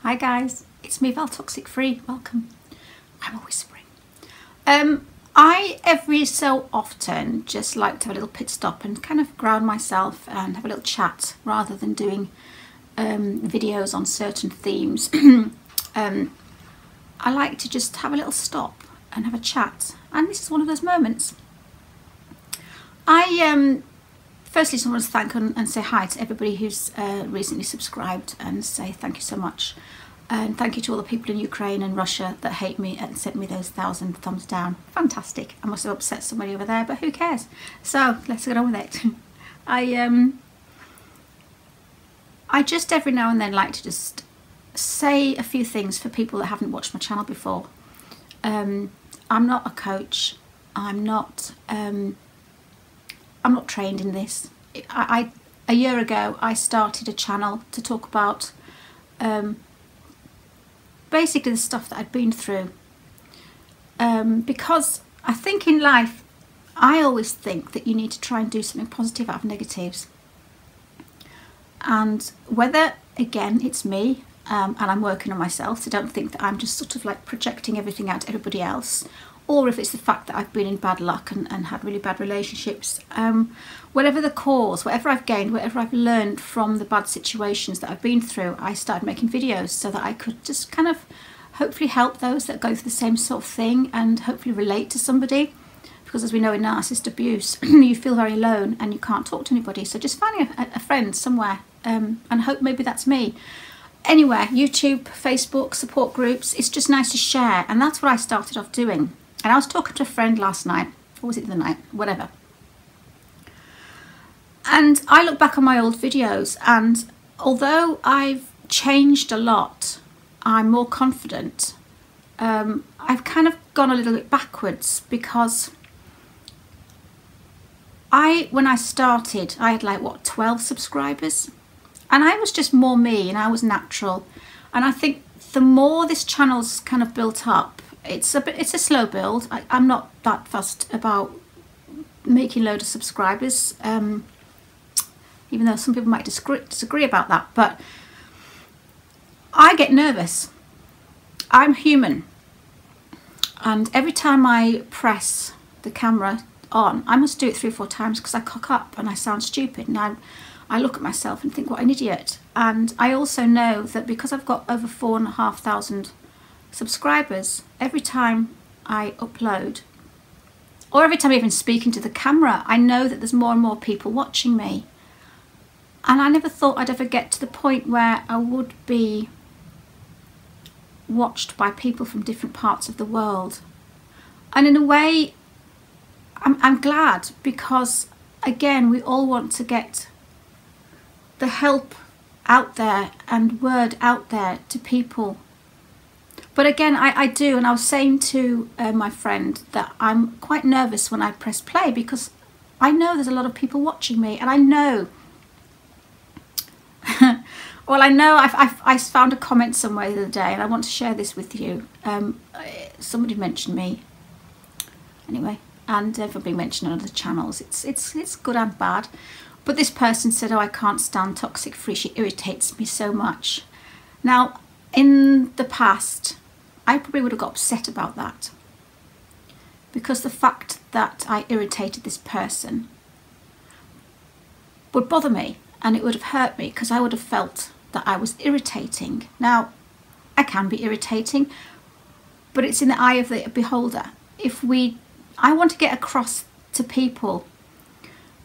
Hi guys, it's me Val Toxic Free. Welcome. I'm a whispering. I every so often just like to have a little pit stop and kind of ground myself and have a little chat rather than doing videos on certain themes. I like to just have a little stop and have a chat, and this is one of those moments. I firstly just want to thank and say hi to everybody who's recently subscribed and say thank you so much. And thank you to all the people in Ukraine and Russia that hate me and sent me those 1,000 thumbs down. Fantastic. I must have upset somebody over there, but who cares? So let's get on with it. I just every now and then like to just say a few things for people that haven't watched my channel before. I'm not a coach. I'm not trained in this. A year ago I started a channel to talk about basically the stuff that I'd been through, because I think in life I always think that you need to try and do something positive out of negatives, and whether again it's me and I'm working on myself, so don't think that I'm just sort of like projecting everything out to everybody else, or if it's the fact that I've been in bad luck and had really bad relationships, whatever the cause, whatever I've gained, whatever I've learned from the bad situations that I've been through, I started making videos so that I could just kind of hopefully help those that go through the same sort of thing and hopefully relate to somebody, because as we know in narcissist abuse you feel very alone and you can't talk to anybody, so just finding a friend somewhere and hope maybe that's me. Anywhere, YouTube, Facebook, support groups, it's just nice to share, and that's what I started off doing. And I was talking to a friend last night, or was it the night, whatever. And I look back on my old videos, and although I've changed a lot, I'm more confident. I've kind of gone a little bit backwards, because when I started, I had like, what, 12 subscribers? And I was just more me, and I was natural. And I think the more this channel's kind of built up, it's a slow build. I'm not that fussed about making a load of subscribers, even though some people might disagree about that, but I get nervous. I'm human, and every time I press the camera on, I must do it 3 or 4 times because I cock up and I sound stupid, and I look at myself and think what an idiot. And I also know that because I've got over 4,500 subscribers, every time I upload, or every time I even speak into the camera, I know that there's more and more people watching me. And I never thought I'd ever get to the point where I would be watched by people from different parts of the world. And in a way, I'm glad, because again, we all want to get the help out there and word out there to people. But again, I do, and I was saying to my friend that I'm quite nervous when I press play, because I know there's a lot of people watching me, and I know well, I know I found a comment somewhere the other day, and I want to share this with you. Somebody mentioned me anyway, and for being mentioned on other channels, it's good and bad, but this person said, oh, I can't stand Toxic Free, she irritates me so much. Now, in the past, I probably would have got upset about that, because the fact that I irritated this person would bother me, and it would have hurt me, because I would have felt that I was irritating. Now, I can be irritating, but it's in the eye of the beholder. I want to get across to people,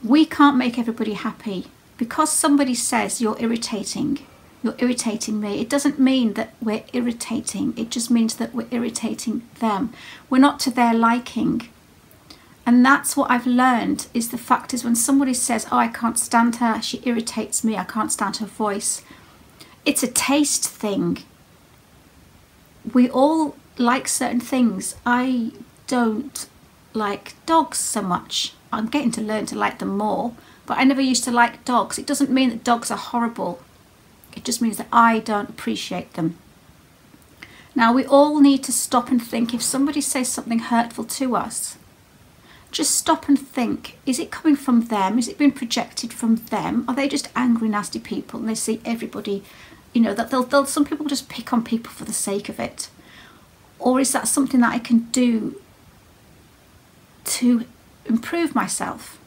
we can't make everybody happy. Because somebody says you're irritating me, it doesn't mean that we're irritating, it just means that we're irritating them. We're not to their liking. And that's what I've learned, is the fact is when somebody says, oh, I can't stand her, she irritates me, I can't stand her voice, it's a taste thing. We all like certain things. I don't like dogs so much. I'm getting to learn to like them more, but I never used to like dogs. It doesn't mean that dogs are horrible. It just means that I don't appreciate them. Now, we all need to stop and think, if somebody says something hurtful to us, just stop and think, is it coming from them? Is it being projected from them? Are they just angry, nasty people and they see everybody you know, that some people just pick on people for the sake of it? Or is that something that I can do to improve myself?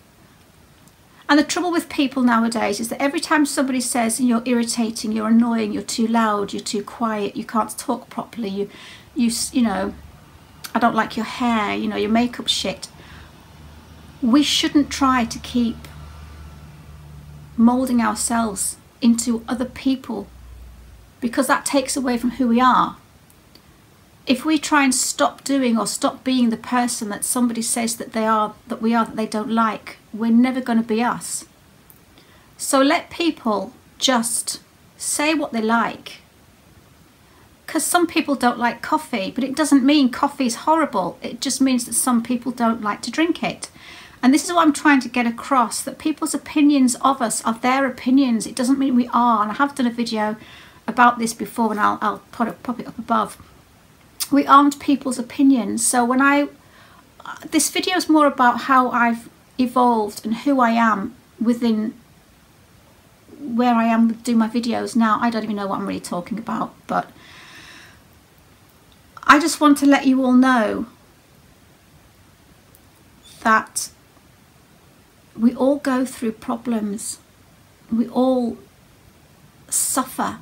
And the trouble with people nowadays is that every time somebody says you're irritating, you're annoying, you're too loud, you're too quiet, you can't talk properly, you know, I don't like your hair, you know, your makeup's shit, we shouldn't try to keep moulding ourselves into other people, because that takes away from who we are. If we try and stop doing or stop being the person that somebody says that they don't like, we're never going to be us. So let people just say what they like. Because some people don't like coffee, but it doesn't mean coffee is horrible. It just means that some people don't like to drink it. And this is what I'm trying to get across, that people's opinions of us are their opinions. It doesn't mean we are. And I have done a video about this before, and I'll pop it up above. We aren't people's opinions. So this video is more about how I've evolved and who I am within where I am doing my videos now. I don't even know what I'm really talking about, but I just want to let you all know that we all go through problems. We all suffer.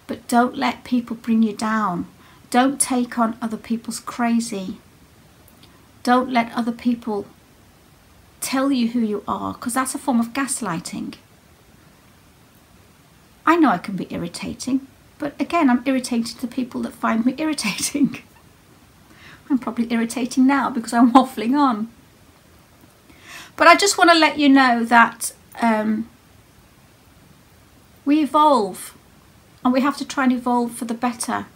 But don't let people bring you down. Don't take on other people's crazy. Don't let other people tell you who you are, because that's a form of gaslighting. I know I can be irritating, but again, I'm irritating to people that find me irritating. I'm probably irritating now because I'm waffling on. But I just want to let you know that we evolve. And we have to try and evolve for the better.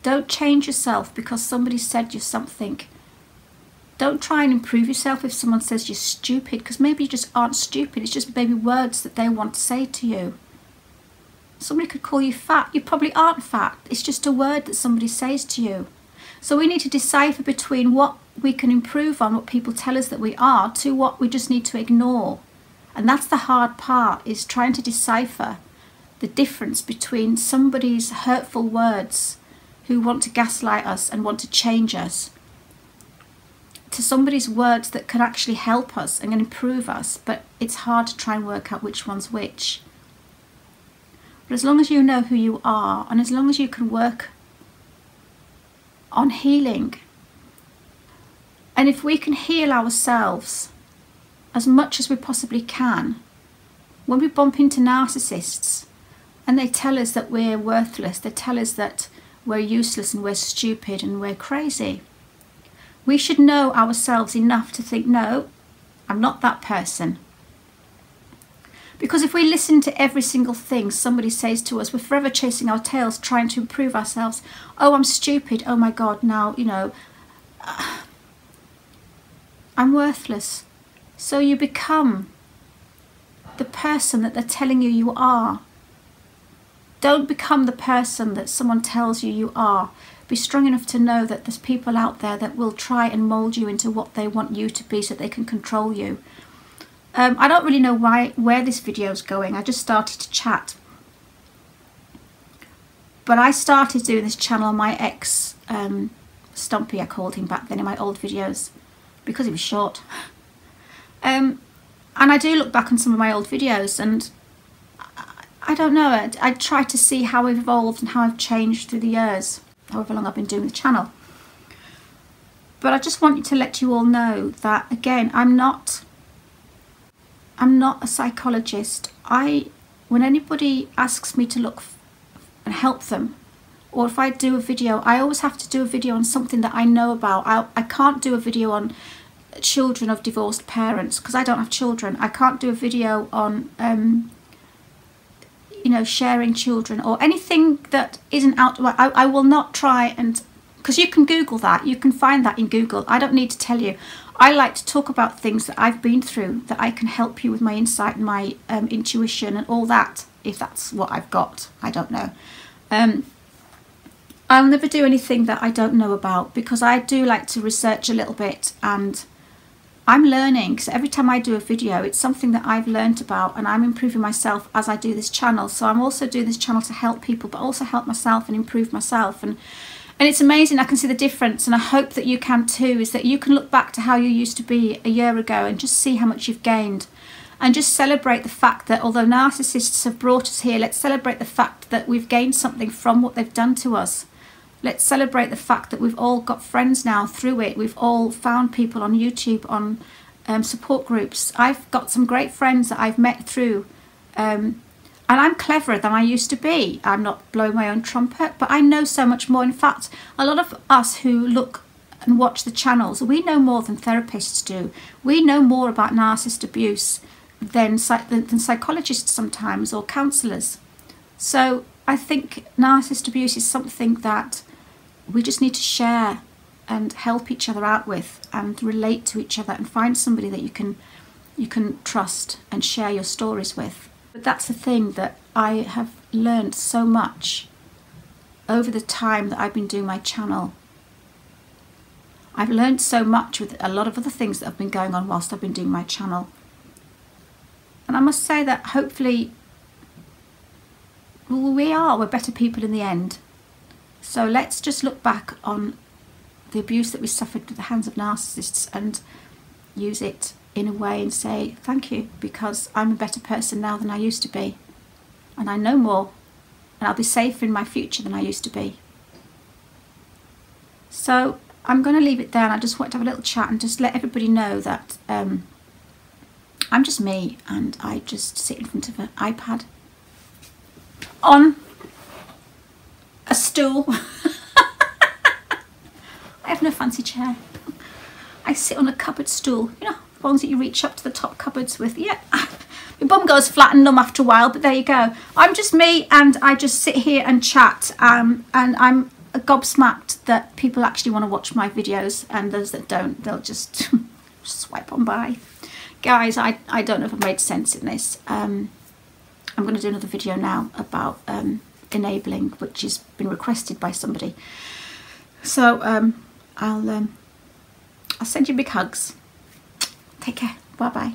Don't change yourself because somebody said you something. Don't try and improve yourself if someone says you're stupid, because maybe you just aren't stupid. It's just maybe words that they want to say to you. Somebody could call you fat. You probably aren't fat. It's just a word that somebody says to you. So we need to decipher between what we can improve on, what people tell us that we are, to what we just need to ignore. And that's the hard part, is trying to decipher the difference between somebody's hurtful words who want to gaslight us and want to change us, to somebody's words that can actually help us and improve us, but it's hard to try and work out which one's which. But as long as you know who you are, and as long as you can work on healing, and if we can heal ourselves as much as we possibly can, when we bump into narcissists, and they tell us that we're worthless, they tell us that we're useless and we're stupid and we're crazy, we should know ourselves enough to think, no, I'm not that person. Because if we listen to every single thing somebody says to us, we're forever chasing our tails, trying to improve ourselves. Oh, I'm stupid. Oh my God, now, you know, I'm worthless. So you become the person that they're telling you you are. Don't become the person that someone tells you you are. Be strong enough to know that there's people out there that will try and mould you into what they want you to be so they can control you. I don't really know where this video is going. I just started to chat. But I started doing this channel on my ex, Stumpy I called him back then in my old videos, because he was short. And I do look back on some of my old videos, and I don't know, I try to see how I've evolved and how I've changed through the years, however long I've been doing the channel. But I just want to let you all know that, again, I'm not a psychologist. When anybody asks me to look and help them, or if I do a video, I always have to do a video on something that I know about. I can't do a video on children of divorced parents because I don't have children. I can't do a video on you know, sharing children or anything that isn't out. I will not try and, because you can Google that, you can find that in Google. I don't need to tell you. I like to talk about things that I've been through, that I can help you with my insight and my intuition and all that, if that's what I've got. I don't know. I'll never do anything that I don't know about, because I do like to research a little bit and I'm learning, so every time I do a video, it's something that I've learned about, and I'm improving myself as I do this channel. So I'm also doing this channel to help people, but also help myself and improve myself. And it's amazing. I can see the difference, and I hope that you can too, is that you can look back to how you used to be a year ago and just see how much you've gained, and just celebrate the fact that although narcissists have brought us here, let's celebrate the fact that we've gained something from what they've done to us. Let's celebrate the fact that we've all got friends now through it. We've all found people on YouTube, on support groups. I've got some great friends that I've met through, and I'm cleverer than I used to be. I'm not blowing my own trumpet, but I know so much more. In fact, a lot of us who look and watch the channels, we know more than therapists do. We know more about narcissist abuse than psychologists sometimes, or counsellors. So I think narcissist abuse is something that we just need to share and help each other out with, and relate to each other, and find somebody that you can trust and share your stories with. But that's the thing that I have learned so much over the time that I've been doing my channel. I've learned so much with a lot of other things that have been going on whilst I've been doing my channel. And I must say that hopefully we're better people in the end. So let's just look back on the abuse that we suffered at the hands of narcissists and use it in a way and say thank you, because I'm a better person now than I used to be, and I know more, and I'll be safer in my future than I used to be. So I'm going to leave it there, and I just want to have a little chat and just let everybody know that I'm just me, and I just sit in front of an iPad on a stool. I have no fancy chair. I sit on a cupboard stool, you know, the ones that you reach up to the top cupboards with. Yeah, my bum goes flat and numb after a while, but there you go. I'm just me, and I just sit here and chat, and I'm gobsmacked that people actually want to watch my videos, and those that don't, they'll just swipe on by. Guys, I don't know if I've made sense in this. I'm going to do another video now about enabling, which has been requested by somebody. So I'll send you big hugs. Take care. Bye bye.